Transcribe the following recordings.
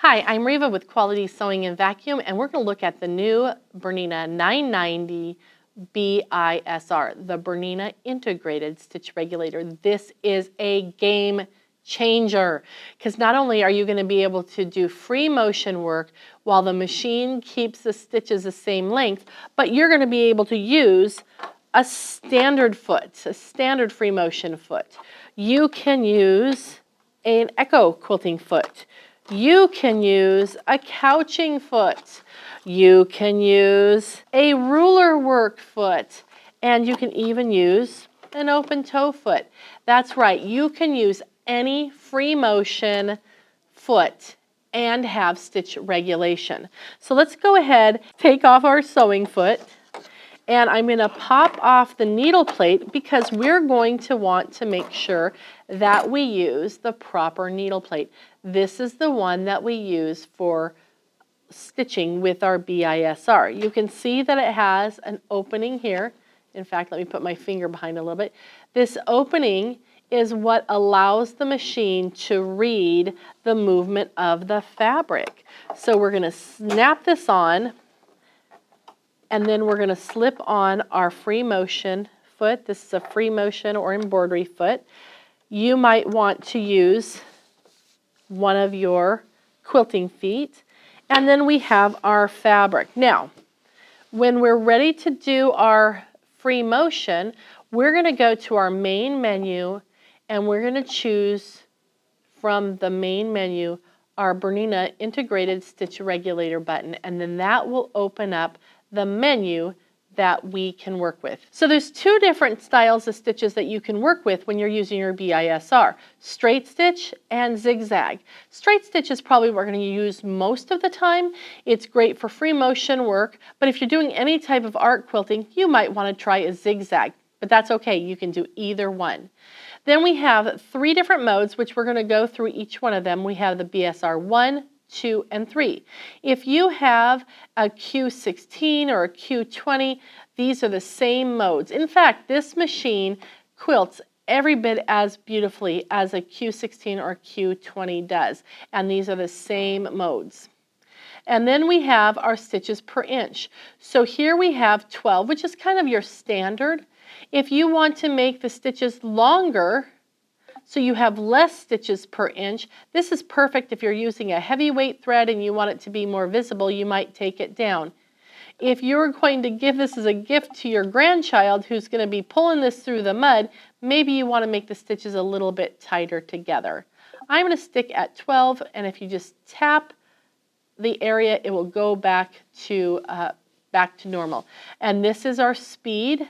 Hi, I'm Reva with Quality Sewing and Vacuum, and we're going to look at the new Bernina 990 BISR, the Bernina Integrated Stitch Regulator. This is a game changer because not only are you going to be able to do free motion work while the machine keeps the stitches the same length, but you're going to be able to use a standard foot, a standard free motion foot. You can use an echo quilting foot. You can use a couching foot. You can use a ruler work foot. And you can even use an open toe foot. That's right, you can use any free motion foot and have stitch regulation. So let's go ahead, take off our sewing foot, and I'm going to pop off the needle plate because we're going to want to make sure that we use the proper needle plate. This is the one that we use for stitching with our BISR. You can see that it has an opening here. In fact, let me put my finger behind a little bit. This opening is what allows the machine to read the movement of the fabric. So we're going to snap this on, and then we're going to slip on our free motion foot. This is a free motion or embroidery foot. You might want to use one of your quilting feet. And then we have our fabric. Now, when we're ready to do our free motion, we're going to go to our main menu and we're going to choose from the main menu our Bernina Integrated Stitch Regulator button, and then that will open up the menu that we can work with. So there's two different styles of stitches that you can work with when you're using your BISR, straight stitch and zigzag. Straight stitch is probably what we're going to use most of the time. It's great for free motion work, but if you're doing any type of art quilting, you might want to try a zigzag, but that's okay, you can do either one. Then we have three different modes, which we're going to go through each one of them. We have the BSR 1, 2, and 3. If you have a Q16 or a Q20, these are the same modes. In fact, this machine quilts every bit as beautifully as a Q16 or Q20 does, and these are the same modes. And then we have our stitches per inch. So here we have 12, which is kind of your standard. If you want to make the stitches longer, so you have less stitches per inch, this is perfect if you're using a heavyweight thread and you want it to be more visible, you might take it down. If you're going to give this as a gift to your grandchild who's going to be pulling this through the mud, maybe you want to make the stitches a little bit tighter together. I'm going to stick at 12, and if you just tap the area, it will go back to normal. And this is our speed,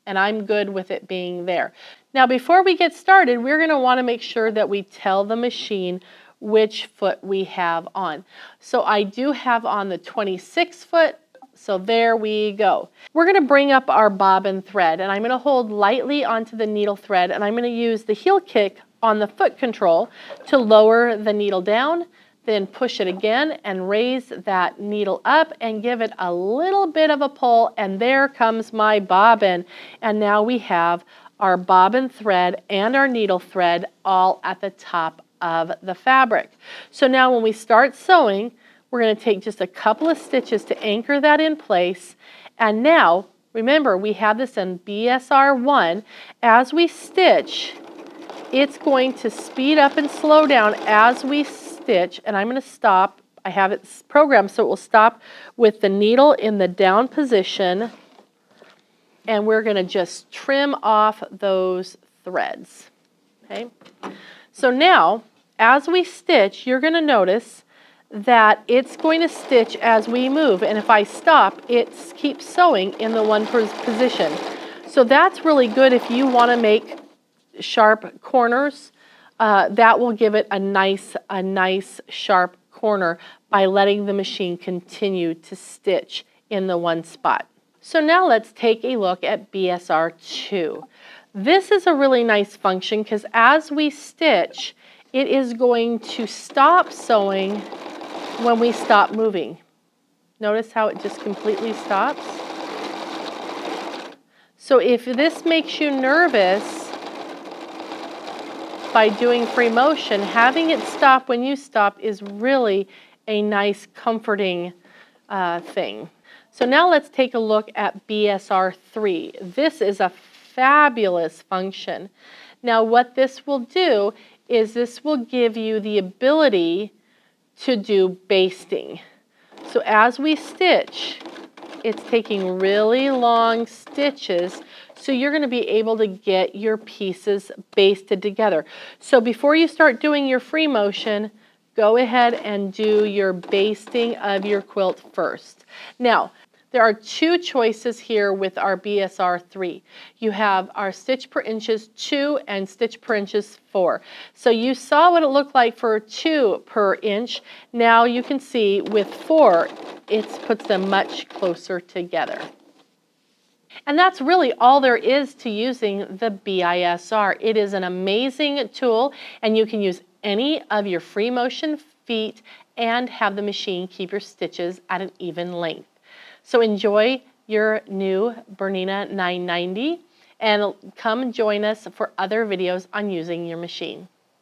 and I'm good with it being there. Now before we get started, we're going to want to make sure that we tell the machine which foot we have on. So I do have on the 26 foot, so there we go. We're going to bring up our bobbin thread, and I'm going to hold lightly onto the needle thread, and I'm going to use the heel kick on the foot control to lower the needle down, then push it again and raise that needle up and give it a little bit of a pull, and there comes my bobbin. And now we have our bobbin thread and our needle thread all at the top of the fabric. So now when we start sewing, we're going to take just a couple of stitches to anchor that in place. And now, remember, we have this in BSR 1. As we stitch, it's going to speed up and slow down as we stitch, and I'm going to stop. I have it programmed so it will stop with the needle in the down position, and we're going to just trim off those threads. Okay? So now, as we stitch, you're going to notice that it's going to stitch as we move, and if I stop, it keeps sewing in the one position. So that's really good if you want to make sharp corners. That will give it a nice sharp corner by letting the machine continue to stitch in the one spot. So now let's take a look at BSR 2. This is a really nice function because as we stitch, it is going to stop sewing when we stop moving. Notice how it just completely stops? So if this makes you nervous, by doing free motion, having it stop when you stop is really a nice comforting thing. So now let's take a look at BSR 3. This is a fabulous function. Now what this will do is this will give you the ability to do basting. So as we stitch, it's taking really long stitches, so you're going to be able to get your pieces basted together. So before you start doing your free motion, go ahead and do your basting of your quilt first. Now, there are two choices here with our BSR 3. You have our stitch per inches 2 and stitch per inches 4. So you saw what it looked like for 2 per inch. Now you can see with 4, it puts them much closer together. And that's really all there is to using the BISR. It is an amazing tool, and you can use any of your free motion feet and have the machine keep your stitches at an even length. So enjoy your new Bernina 990 and come join us for other videos on using your machine.